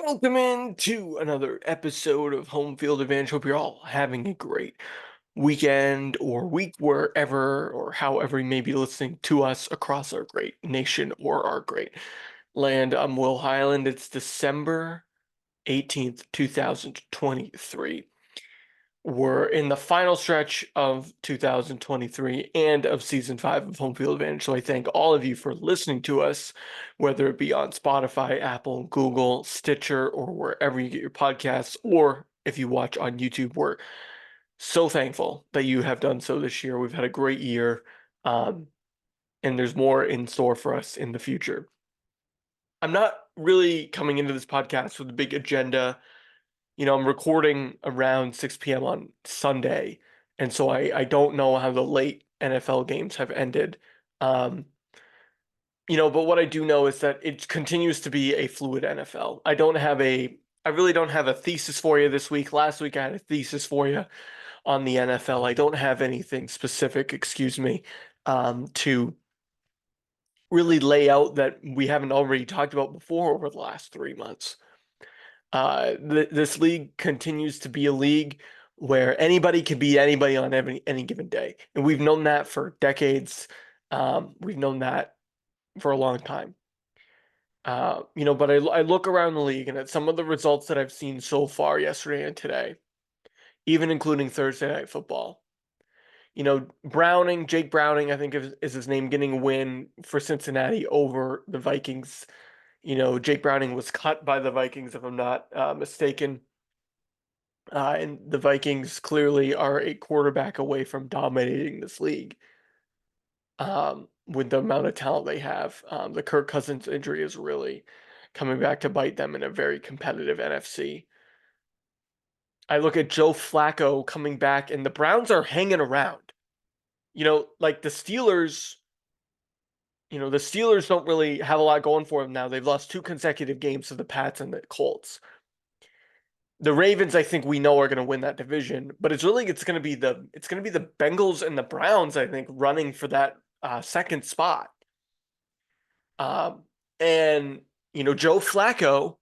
Welcome into another episode of Home Field Advantage. Hope you're all having a great weekend or week wherever or however you may be listening to us across our great nation or our great land. I'm Will Highland. It's December 18th, 2023. We're in the final stretch of 2023 and of season 5 of Home Field Advantage. So I thank all of you for listening to us, whether it be on Spotify, Apple, Google, Stitcher, or wherever you get your podcasts, or if you watch on YouTube. We're so thankful that you have done so this year. We've had a great year, and there's more in store for us in the future. I'm not really coming into this podcast with a big agenda. I'm recording around 6 p.m. on Sunday, and so I don't know how the late NFL games have ended. Um, but what I do know is that it continues to be a fluid NFL. I really don't have a thesis for you this week. Last week I had a thesis for you on the NFL. I don't have anything specific, excuse me, to really lay out that we haven't already talked about before over the last 3 months. This league continues to be a league where anybody can beat anybody on any given day, and we've known that for decades. We've known that for a long time. But I look around the league and at some of the results that I've seen so far yesterday and today, even including Thursday Night Football. Jake Browning, I think is his name, getting a win for Cincinnati over the Vikings. Jake Browning was cut by the Vikings, if I'm not mistaken. And the Vikings clearly are a quarterback away from dominating this league with the amount of talent they have. The Kirk Cousins injury is really coming back to bite them in a very competitive NFC. I look at Joe Flacco coming back, and the Browns are hanging around. Like the Steelers. The Steelers don't really have a lot going for them now. They've lost 2 consecutive games to the Pats and the Colts. The Ravens, I think we know are going to win that division, but it's going to be the Bengals and the Browns, I think, running for that second spot. And Joe Flacco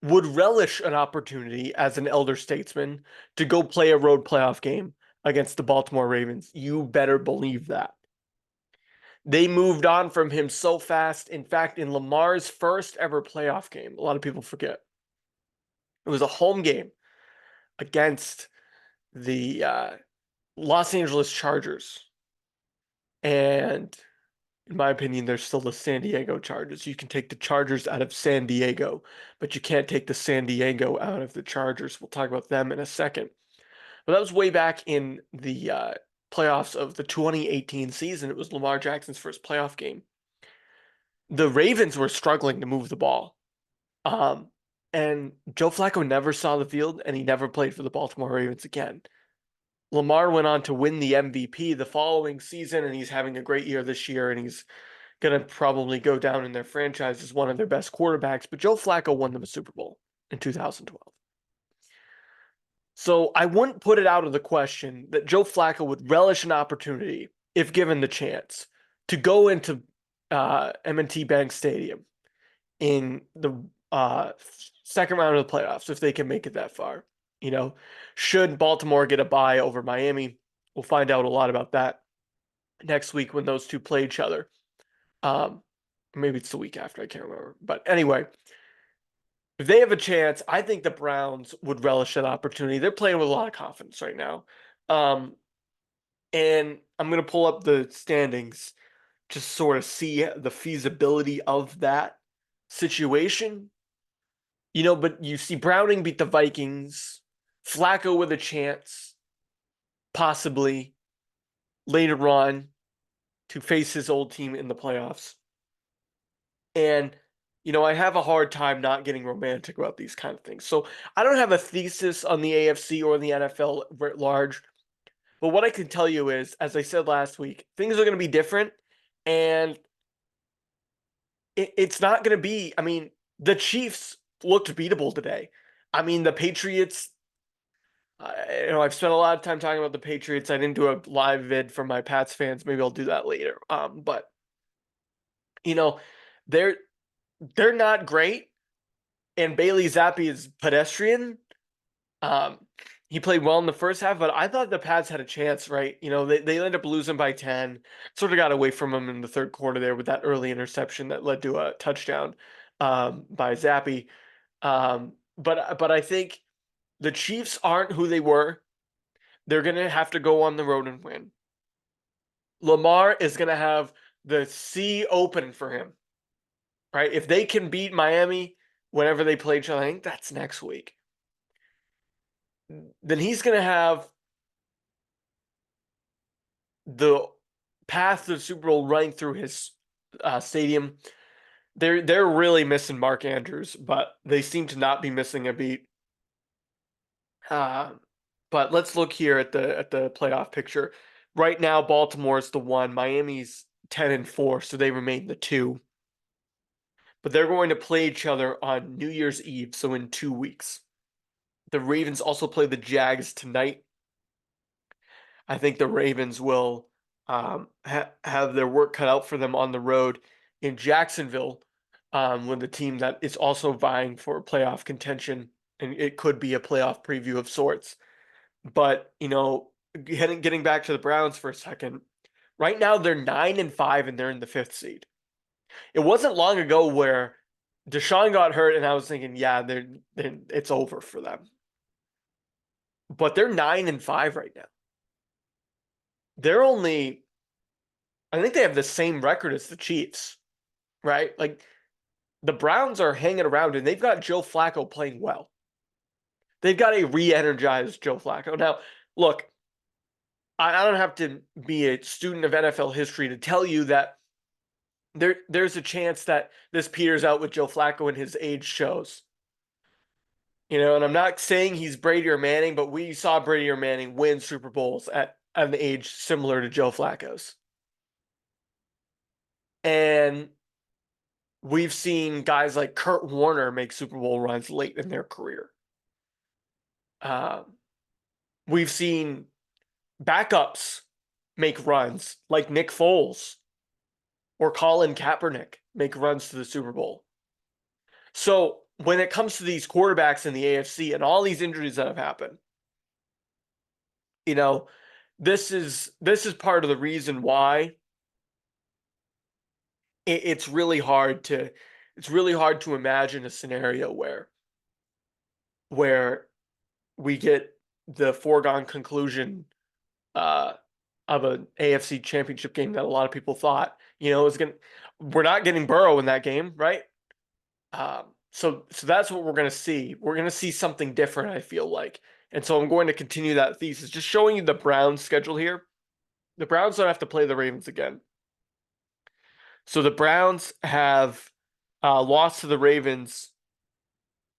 would relish an opportunity as an elder statesman to go play a road playoff game against the Baltimore Ravens. You better believe that. They moved on from him so fast. In fact, in Lamar's first ever playoff game, a lot of people forget, it was a home game against the Los Angeles Chargers. And in my opinion, they're still the San Diego Chargers. You can take the Chargers out of San Diego, but you can't take the San Diego out of the Chargers. We'll talk about them in a second. But that was way back in the playoffs of the 2018 season. It was Lamar Jackson's first playoff game. The Ravens were struggling to move the ball. And Joe Flacco never saw the field, and he never played for the Baltimore Ravens again. Lamar went on to win the MVP the following season, and he's having a great year this year, and he's going to probably go down in their franchise as one of their best quarterbacks. But Joe Flacco won them a Super Bowl in 2012. So I wouldn't put it out of the question that Joe Flacco would relish an opportunity, if given the chance, to go into M&T Bank Stadium in the second round of the playoffs, if they can make it that far. Should Baltimore get a bye over Miami? We'll find out a lot about that next week when those two play each other. Maybe it's the week after, I can't remember. But anyway, if they have a chance, I think the Browns would relish that opportunity. They're playing with a lot of confidence right now. And I'm going to pull up the standings to sort of see the feasibility of that situation. But you see Browning beat the Vikings, Flacco with a chance, possibly later on, to face his old team in the playoffs. And, I have a hard time not getting romantic about these kind of things. So I don't have a thesis on the AFC or the NFL writ large. But what I can tell you is, as I said last week, things are going to be different. And it's not going to be, the Chiefs looked beatable today. The Patriots, I've spent a lot of time talking about the Patriots. I didn't do a live vid for my Pats fans. Maybe I'll do that later. But they're not great. and Bailey Zappi is pedestrian. Um, he played well in the first half, but I thought the Pats had a chance, right? They ended up losing by 10, sort of got away from him in the third quarter there with that early interception that led to a touchdown by Zappi. But I think the Chiefs aren't who they were. They're going to have to go on the road and win. Lamar is going to have the sea open for him, right? If they can beat Miami whenever they play each other, I think that's next week. Then he's going to have the path to the Super Bowl running through his stadium. They're really missing Mark Andrews, but they seem to not be missing a beat. But let's look here at the playoff picture. Right now, Baltimore is the 1. Miami's 10-4, so they remain the 2. But they're going to play each other on New Year's Eve, so in 2 weeks. The Ravens also play the Jags tonight. I think the Ravens will have their work cut out for them on the road in Jacksonville, with the team that is also vying for playoff contention, and it could be a playoff preview of sorts. But getting back to the Browns for a second, right now they're 9-5 and they're in the 5th seed. It wasn't long ago where Deshaun got hurt, and I was thinking, yeah, it's over for them. But they're 9-5 right now. They're only, I think they have the same record as the Chiefs, right? Like the Browns are hanging around, and they've got Joe Flacco playing well. They've got a re-energized Joe Flacco. Now, look, I don't have to be a student of NFL history to tell you that there's a chance that this peters out with Joe Flacco and his age shows. And I'm not saying he's Brady or Manning, but we saw Brady or Manning win Super Bowls at an age similar to Joe Flacco's. And we've seen guys like Kurt Warner make Super Bowl runs late in their career. We've seen backups make runs like Nick Foles or Colin Kaepernick make runs to the Super Bowl. So when it comes to these quarterbacks in the AFC and all these injuries that have happened, this is part of the reason why it's really hard to imagine a scenario where we get the foregone conclusion of an AFC championship game that a lot of people thought, we're not getting Burrow in that game, right? So that's what we're going to see. We're going to see something different, I feel like. And so I'm going to continue that thesis, just showing you the Browns schedule here. The Browns don't have to play the Ravens again. So the Browns have lost to the Ravens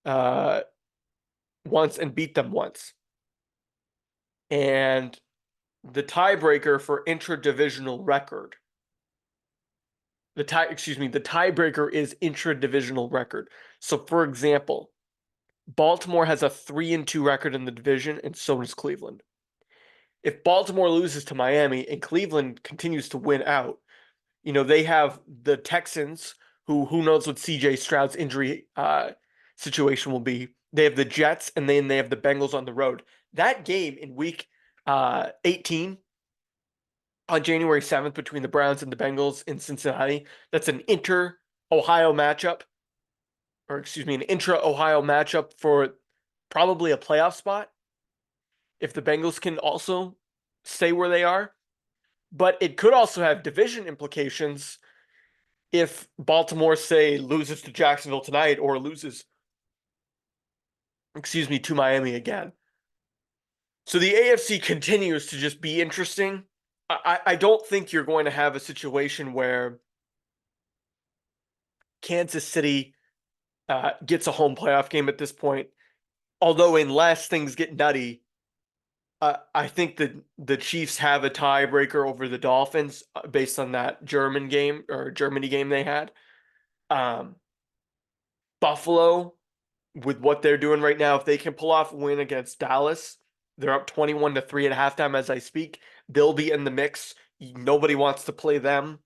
once and beat them once. And the tiebreaker for intra-divisional record. The tiebreaker is intra-divisional record. So for example, Baltimore has a 3-2 record in the division, and so does Cleveland. If Baltimore loses to Miami and Cleveland continues to win out, they have the Texans, who knows what CJ Stroud's injury situation will be. They have the Jets, and then they have the Bengals on the road. That game in week 18 on January 7th between the Browns and the Bengals in Cincinnati, that's an inter-Ohio matchup. Or an intra-Ohio matchup for probably a playoff spot if the Bengals can also stay where they are. But it could also have division implications if Baltimore, say, loses to Jacksonville tonight or loses, to Miami again. So the AFC continues to just be interesting. I don't think you're going to have a situation where Kansas City gets a home playoff game at this point. Although unless things get nutty, I think that the Chiefs have a tiebreaker over the Dolphins based on that Germany game they had. Buffalo, with what they're doing right now, if they can pull off a win against Dallas, they're up 21-3 at halftime as I speak. They'll be in the mix. Nobody wants to play them.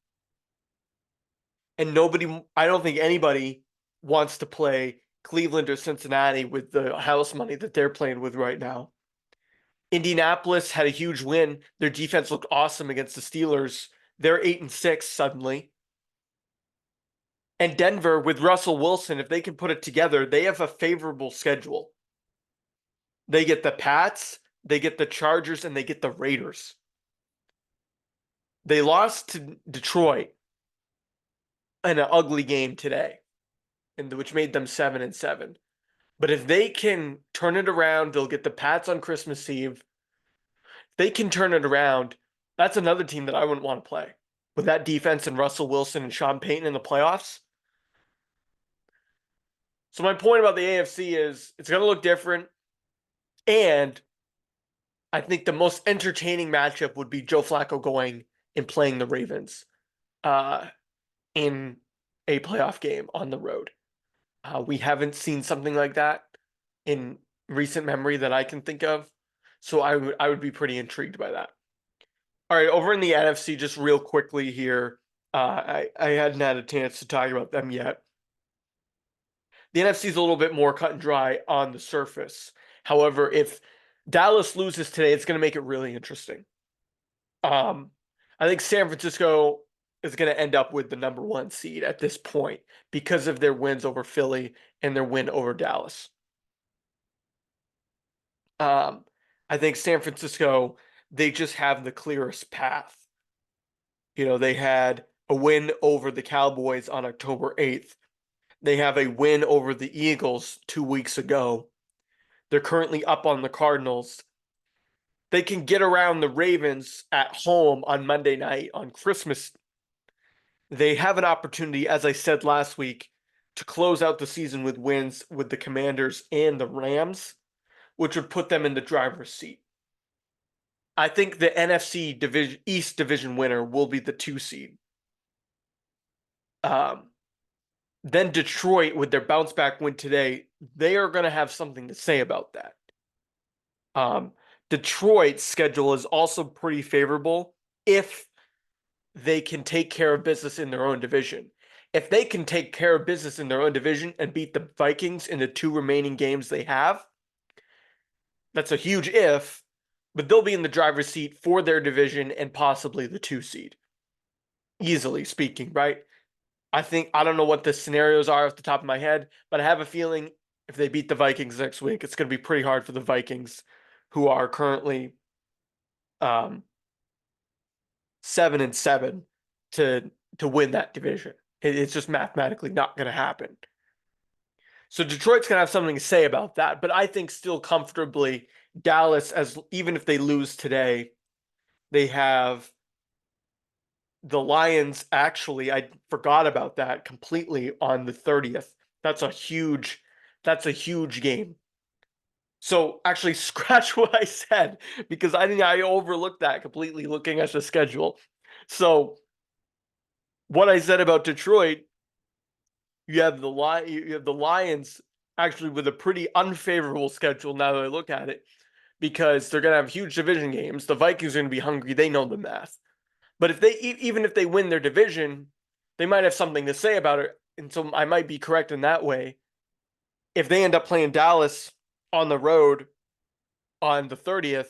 And I don't think anybody wants to play Cleveland or Cincinnati with the house money that they're playing with right now. Indianapolis had a huge win. Their defense looked awesome against the Steelers. They're 8-6 suddenly. And Denver with Russell Wilson, if they can put it together, they have a favorable schedule. They get the Pats, they get the Chargers, and they get the Raiders. They lost to Detroit in an ugly game today, which made them 7-7. But if they can turn it around, they'll get the Pats on Christmas Eve. If they can turn it around, that's another team that I wouldn't want to play. With that defense and Russell Wilson and Sean Payton in the playoffs. So my point about the AFC is it's going to look different. And I think the most entertaining matchup would be Joe Flacco going and playing the Ravens in a playoff game on the road. We haven't seen something like that in recent memory that I can think of. So I would be pretty intrigued by that. All right, over in the NFC, just real quickly here. I hadn't had a chance to talk about them yet. The NFC is a little bit more cut and dry on the surface. However, if Dallas loses today, it's going to make it really interesting. I think San Francisco is going to end up with the number 1 seed at this point because of their wins over Philly and their win over Dallas. I think San Francisco, they just have the clearest path. You know, they had a win over the Cowboys on October 8th. They have a win over the Eagles 2 weeks ago. They're currently up on the Cardinals. They can get around the Ravens at home on Monday night on Christmas. They have an opportunity, as I said last week, to close out the season with wins with the Commanders and the Rams, which would put them in the driver's seat. I think the NFC East division winner will be the 2 seed. Then Detroit, with their bounce back win today, they are going to have something to say about that. Detroit's schedule is also pretty favorable if they can take care of business in their own division. If they can take care of business in their own division and beat the Vikings in the 2 remaining games they have, that's a huge if, but they'll be in the driver's seat for their division and possibly the 2 seed. Easily speaking, right? I don't know what the scenarios are off the top of my head, but I have a feeling if they beat the Vikings next week, it's going to be pretty hard for the Vikings, who are currently 7-7, to win that division. It's just mathematically not going to happen. So Detroit's going to have something to say about that, but I think still comfortably Dallas, as even if they lose today, they have the Lions. Actually, I forgot about that completely on the 30th. That's a huge game. So actually scratch what I said, because I think I overlooked that completely looking at the schedule. So what I said about Detroit, you have the Lions actually with a pretty unfavorable schedule now that I look at it, because they're going to have huge division games. The Vikings are going to be hungry. They know the math. But if even if they win their division, they might have something to say about it. And so I might be correct in that way. If they end up playing Dallas on the road on the 30th,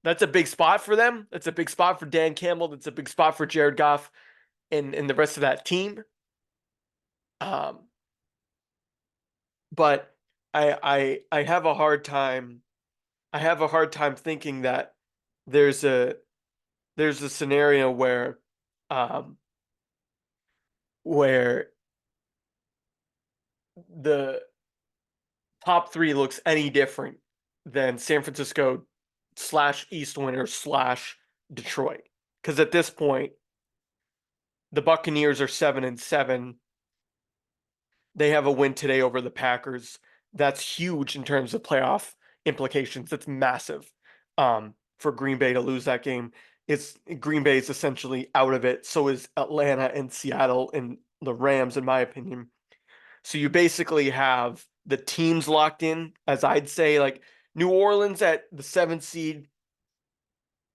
that's a big spot for them. That's a big spot for Dan Campbell. That's a big spot for Jared Goff and the rest of that team. But I have a hard time. I have a hard time thinking that there's a scenario where the top 3 looks any different than San Francisco / East winner / Detroit. Because at this point, the Buccaneers are 7-7. They have a win today over the Packers. That's huge in terms of playoff implications. That's massive for Green Bay to lose that game. Green Bay is essentially out of it. So is Atlanta and Seattle and the Rams, in my opinion. So you basically have the teams locked in, as I'd say, like New Orleans at the 7th seed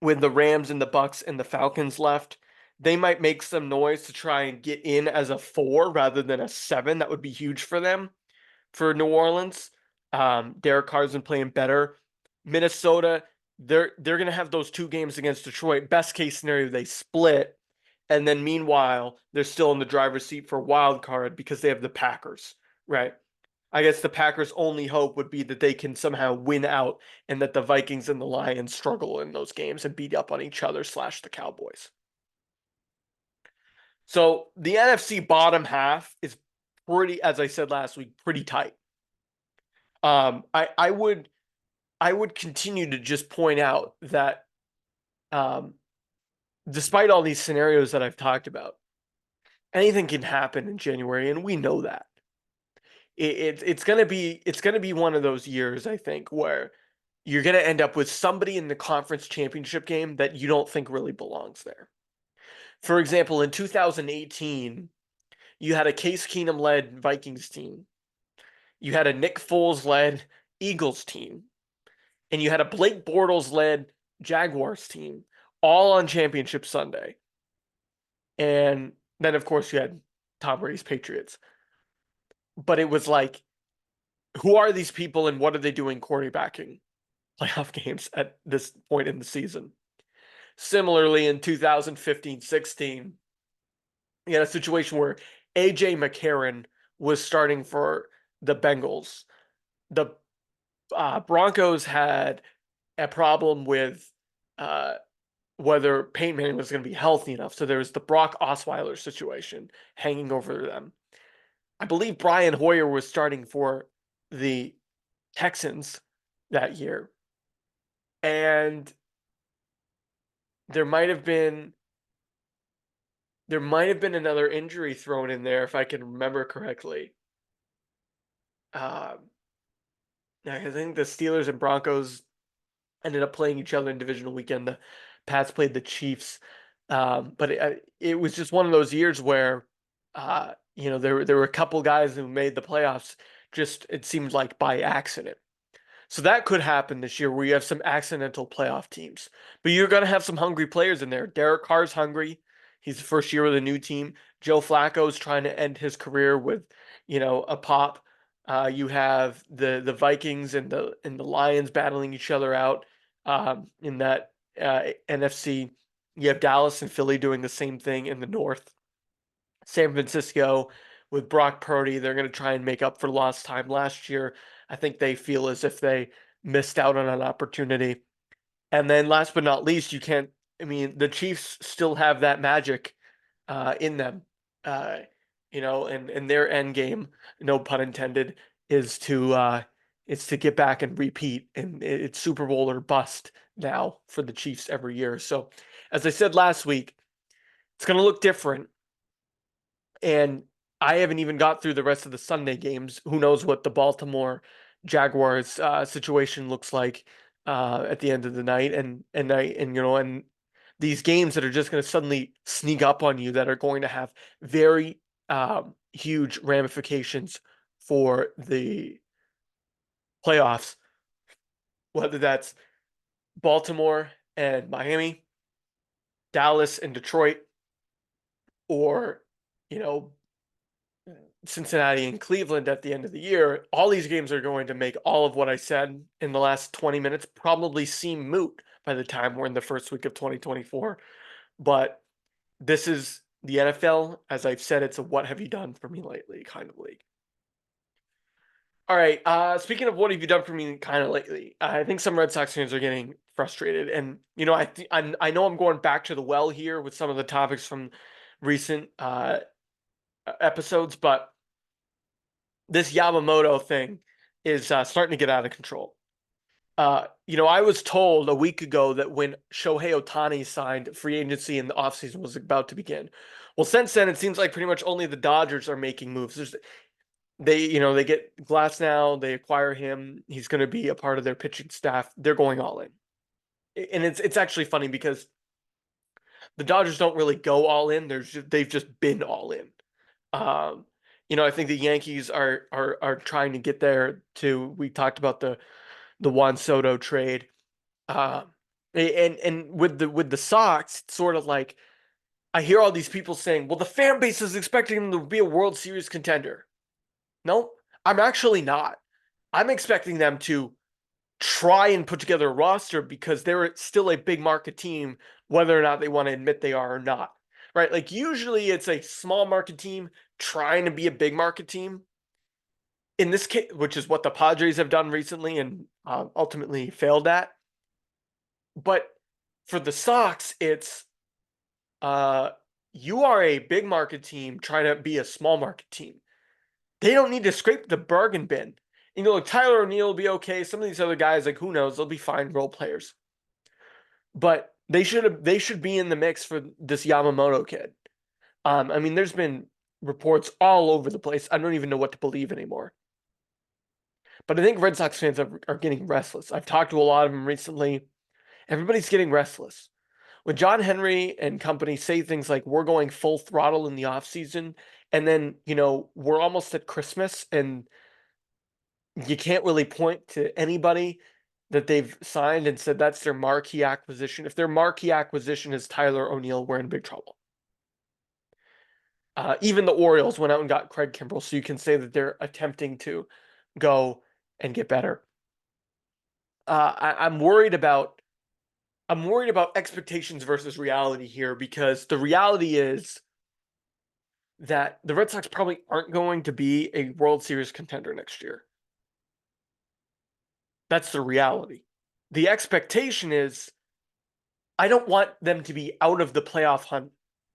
with the Rams and the Bucks and the Falcons left. They might make some noise to try and get in as a 4 rather than a 7. That would be huge for them. for New Orleans. Derek Carr's been playing better. Minnesota, they're gonna have those two games against Detroit. Best case scenario, they split, and then meanwhile, they're still in the driver's seat for wild card because they have the Packers, right? I guess the Packers' only hope would be that they can somehow win out and that the Vikings and the Lions struggle in those games and beat up on each other slash the Cowboys. So the NFC bottom half is pretty, as I said last week, pretty tight. I would continue to just point out that um, despite all these scenarios that I've talked about, anything can happen in January, and we know that. It's gonna be one of those years, I think, where you're gonna end up with somebody in the conference championship game that you don't think really belongs there. For example, in 2018, you had a Case Keenum led Vikings team, you had a Nick Foles led Eagles team, and you had a Blake Bortles led Jaguars team, all on Championship Sunday. And then, of course, you had Tom Brady's Patriots. But it was like, who are these people and what are they doing quarterbacking playoff games at this point in the season? Similarly, in 2015-16, you had a situation where A.J. McCarron was starting for the Bengals. The Broncos had a problem with whether Peyton Manning was going to be healthy enough. So there was the Brock Osweiler situation hanging over them. I believe Brian Hoyer was starting for the Texans that year. And there might have been another injury thrown in there if I can remember correctly. I think the Steelers and Broncos ended up playing each other in divisional weekend. The Pats played the Chiefs, but it was just one of those years where there were a couple guys who made the playoffs. Just it seemed like by accident. So that could happen this year where you have some accidental playoff teams. But you're going to have some hungry players in there. Derek Carr's hungry. He's the first year with a new team. Joe Flacco's trying to end his career with, a pop. You have the Vikings and the Lions battling each other out in that NFC. You have Dallas and Philly doing the same thing in the North. San Francisco with Brock Purdy, they're going to try and make up for lost time last year. I think they feel as if they missed out on an opportunity. And then last but not least, the Chiefs still have that magic in them. And their end game, no pun intended, is to get back and repeat. And it's Super Bowl or bust now for the Chiefs every year. So as I said last week, it's going to look different. And I haven't even got through the rest of the Sunday games. Who knows what the Baltimore Jaguars situation looks like at the end of the night, and these games that are just going to suddenly sneak up on you that are going to have very huge ramifications for the playoffs, whether that's Baltimore and Miami, Dallas and Detroit, or Cincinnati and Cleveland at the end of the year. All these games are going to make all of what I said in the last 20 minutes probably seem moot by the time we're in the first week of 2024. But this is the NFL. As I've said, it's a what have you done for me lately kind of league. All right. Speaking of what have you done for me kind of lately, I think some Red Sox fans are getting frustrated. And, I know I'm going back to the well here with some of the topics from recent episodes, but this Yamamoto thing is starting to get out of control. I was told a week ago that when Shohei Ohtani signed free agency and the offseason was about to begin. Well, since then, it seems like pretty much only the Dodgers are making moves. They get Glass now, they acquire him. He's going to be a part of their pitching staff. They're going all in. And it's actually funny because the Dodgers don't really go all in. They've just been all in. I think the Yankees are trying to get there too. We talked about the Juan Soto trade. And with the Sox, it's sort of like I hear all these people saying, well, the fan base is expecting them to be a World Series contender. No, I'm actually not. I'm expecting them to try and put together a roster because they're still a big market team, whether or not they want to admit they are or not. Right? Like usually it's a small market team trying to be a big market team. In this case, which is what the Padres have done recently and ultimately failed at. But for the Sox, it's uh, you are a big market team trying to be a small market team. They don't need to scrape the bargain bin. Like Tyler O'Neill will be okay. Some of these other guys, like who knows, they'll be fine role players. But they should be in the mix for this Yamamoto kid. I mean, there's been reports all over the place. I don't even know what to believe anymore. But I think Red Sox fans are getting restless. I've talked to a lot of them recently. Everybody's getting restless. When John Henry and company say things like we're going full throttle in the offseason, and then, we're almost at Christmas and you can't really point to anybody that they've signed and said that's their marquee acquisition. If their marquee acquisition is Tyler O'Neill, we're in big trouble. Even the Orioles went out and got Craig Kimbrell, so you can say that they're attempting to go and get better. I'm worried about expectations versus reality here because the reality is that the Red Sox probably aren't going to be a World Series contender next year. That's the reality. The expectation is I don't want them to be out of the playoff hunt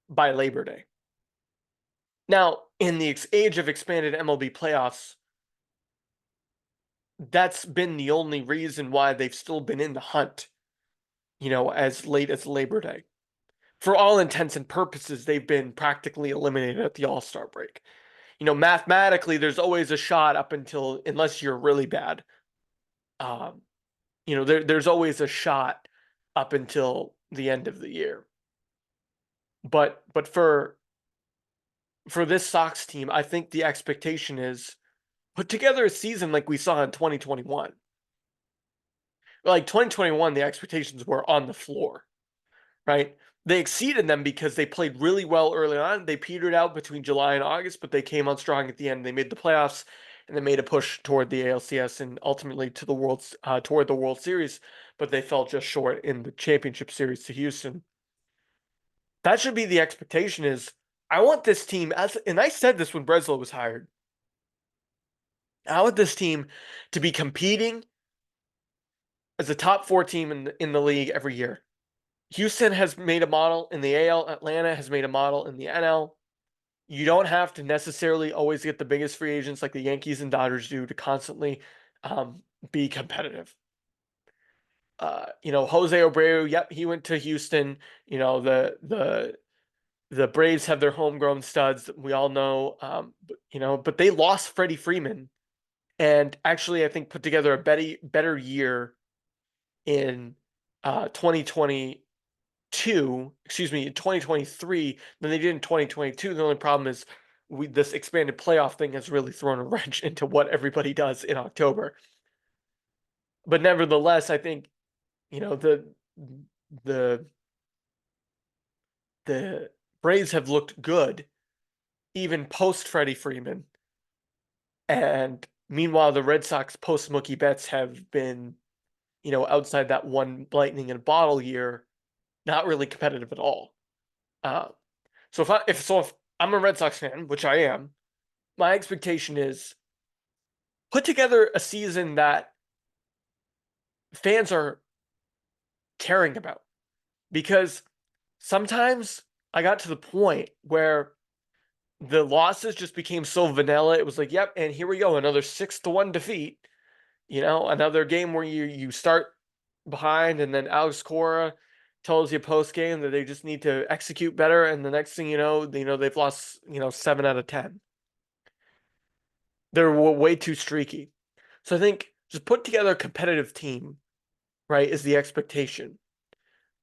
by Labor Day. Now, in the age of expanded MLB playoffs, that's been the only reason why they've still been in the hunt, as late as Labor Day. For all intents and purposes, they've been practically eliminated at the All-Star break. Mathematically, there's always a shot up until, unless you're really bad, there's always a shot up until the end of the year. But for this Sox team, I think the expectation is put together a season like we saw in 2021. Like 2021, the expectations were on the floor, right? They exceeded them because they played really well early on. They petered out between July and August, but they came on strong at the end. They made the playoffs and they made a push toward the ALCS and ultimately to toward the World Series, but they fell just short in the championship series to Houston. That should be the expectation is I want this team and I said this when Breslow was hired. I want this team to be competing as a top 4 team in the league every year. Houston has made a model in the AL. Atlanta has made a model in the NL. You don't have to necessarily always get the biggest free agents like the Yankees and Dodgers do to constantly be competitive. Jose Abreu, yep, he went to Houston. The Braves have their homegrown studs. We all know, but they lost Freddie Freeman, and actually, I think put together a better year in 2023 than they did in 2022. The only problem is this expanded playoff thing has really thrown a wrench into what everybody does in October. But nevertheless, I think, the Braves have looked good even post Freddie Freeman. And meanwhile, the Red Sox post Mookie Betts have been, outside that one lightning in a bottle year, not really competitive at all. So if I'm a Red Sox fan, which I am, my expectation is put together a season that fans are caring about. Because sometimes I got to the point where the losses just became so vanilla. It was like, yep, and here we go, another 6-1 defeat. Another game where you start behind, and then Alex Cora tells you post game that they just need to execute better, and the next thing you know, they've lost 7 out of 10. They're way too streaky. So I think just put together a competitive team, right, is the expectation.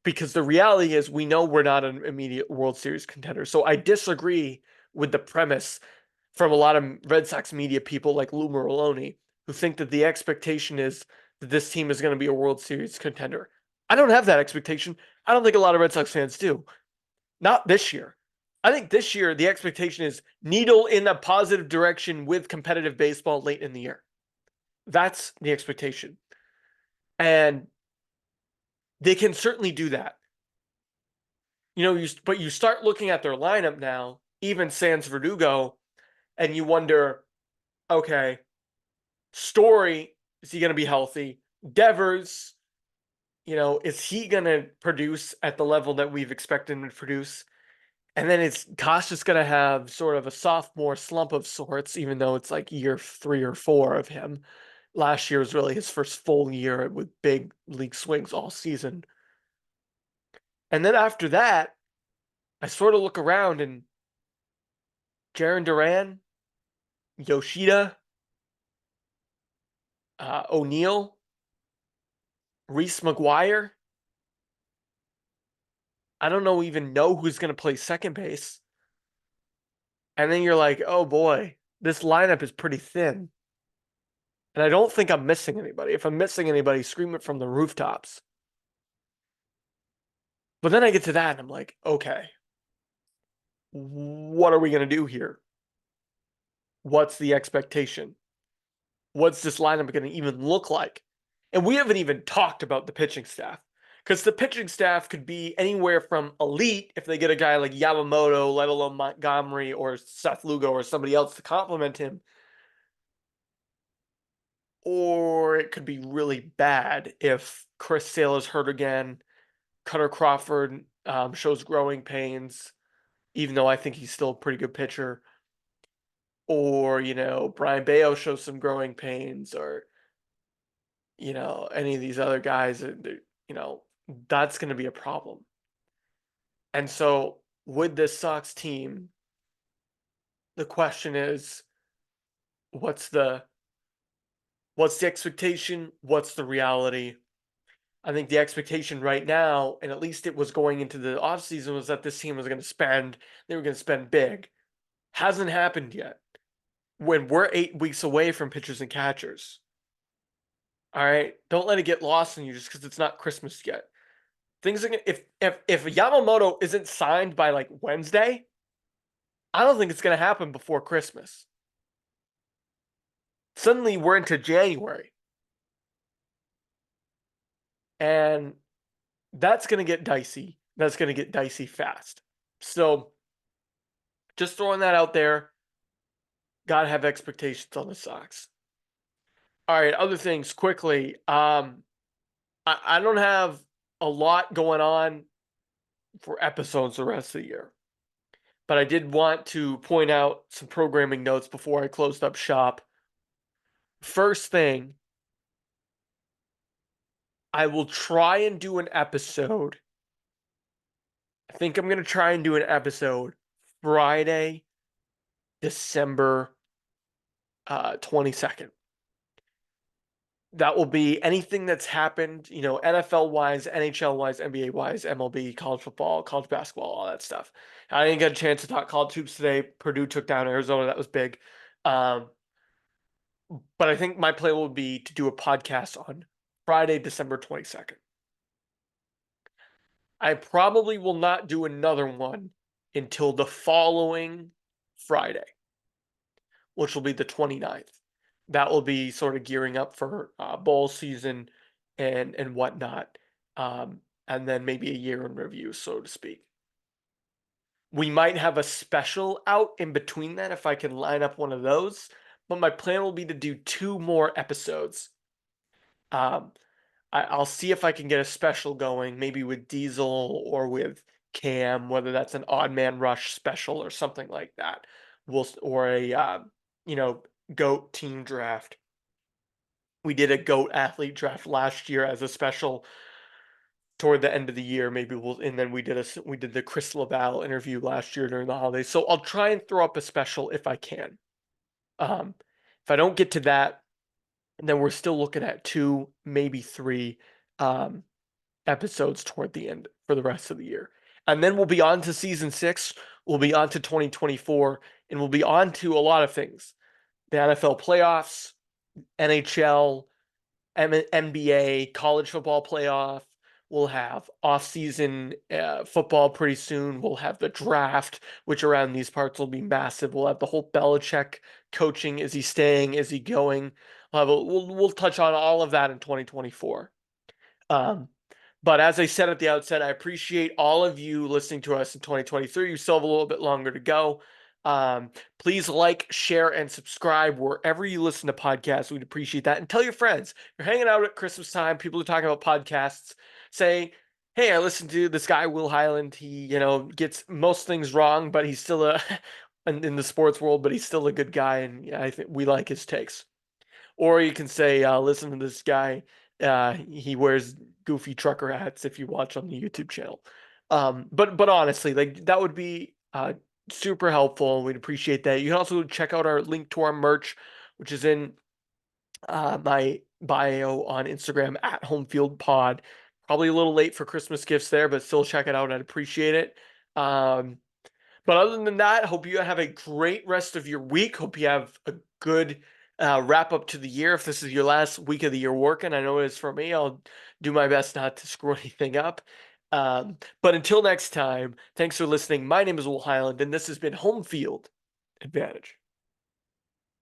Because the reality is we know we're not an immediate World Series contender. So I disagree with the premise from a lot of Red Sox media people like Lou Merloni, who think that the expectation is that this team is going to be a World Series contender. I don't have that expectation. I don't think a lot of Red Sox fans do. Not this year. I think this year the expectation is needle in a positive direction with competitive baseball late in the year. That's the expectation. And they can certainly do that. But you start looking at their lineup now, even sans Verdugo, and you wonder, okay, Story, is he going to be healthy? Devers, is he going to produce at the level that we've expected him to produce? And then it's Gosh just going to have sort of a sophomore slump of sorts, even though it's like year 3 or 4 of him. Last year was really his first full year with big league swings all season. And then after that, I sort of look around and Jarren Duran, Yoshida, O'Neill, Reese McGuire. I don't even know who's going to play second base. And then you're like, oh boy, this lineup is pretty thin. And I don't think I'm missing anybody. If I'm missing anybody, scream it from the rooftops. But then I get to that and I'm like, okay, what are we going to do here? What's the expectation? What's this lineup going to even look like? And we haven't even talked about the pitching staff. Because the pitching staff could be anywhere from elite if they get a guy like Yamamoto, let alone Montgomery or Seth Lugo or somebody else to complement him. Or it could be really bad if Chris Sale is hurt again, Cutter Crawford shows growing pains, even though I think he's still a pretty good pitcher. Or, Brian Bayo shows some growing pains, or, any of these other guys, that's going to be a problem. And so with this Sox team, the question is, what's the expectation? What's the reality? I think the expectation right now, and at least it was going into the offseason, was that this team was going to spend big. Hasn't happened yet. When we're 8 weeks away from pitchers and catchers. All right, don't let it get lost in you just because it's not Christmas yet. Things are gonna, if Yamamoto isn't signed by like Wednesday, I don't think it's gonna happen before Christmas. Suddenly we're into January, and that's gonna get dicey. That's gonna get dicey fast. So, just throwing that out there. Gotta have expectations on the Sox. All right, other things quickly. I don't have a lot going on for episodes the rest of the year. But I did want to point out some programming notes before I closed up shop. First thing, I will try and do an episode. I think I'm going to try and do an episode Friday, December 22nd. That will be anything that's happened, NFL-wise, NHL-wise, NBA-wise, MLB, college football, college basketball, all that stuff. I didn't get a chance to talk college hoops today. Purdue took down Arizona. That was big. But I think my plan will be to do a podcast on Friday, December 22nd. I probably will not do another one until the following Friday, which will be the 29th. That will be sort of gearing up for bowl season and whatnot. And then maybe a year in review, so to speak. We might have a special out in between that if I can line up one of those. But my plan will be to do 2 more episodes. I'll see if I can get a special going, maybe with Diesel or with Cam, whether that's an Odd Man Rush special or something like that. Or a GOAT team draft. We did a GOAT athlete draft last year as a special toward the end of the year. Maybe and then we did the Chris LaValle interview last year during the holidays. So I'll try and throw up a special if I can. If I don't get to that, then we're still looking at 2, maybe 3 episodes toward the end for the rest of the year. And then we'll be on to season 6. We'll be on to 2024, and we'll be on to a lot of things. The NFL playoffs, NHL, NBA, college football playoff. We'll have off-season football pretty soon. We'll have the draft, which around these parts will be massive. We'll have the whole Belichick coaching. Is he staying? Is he going? We'll touch on all of that in 2024. Um, but as I said at the outset, I appreciate all of you listening to us in 2023. You still have a little bit longer to go. Please like, share, and subscribe wherever you listen to podcasts. We'd appreciate that. And tell your friends. You're hanging out at Christmas time. People are talking about podcasts. Say, hey, I listened to this guy, Will Highland. He, gets most things wrong, but he's still in the sports world, but he's still a good guy. And yeah, I think we like his takes. Or you can say, listen to this guy. He wears goofy trucker hats if you watch on the YouTube channel. But honestly, like that would be super helpful. We'd appreciate that. You can also check out our link to our merch, which is in my bio on Instagram at Homefield Pod. Probably a little late for Christmas gifts there, but still check it out. I'd appreciate it. But other than that, hope you have a great rest of your week. Hope you have a good wrap up to the year. If this is your last week of the year working, I know it is for me. I'll do my best not to screw anything up. But until next time, thanks for listening. My name is Will Highland, and this has been Home Field Advantage.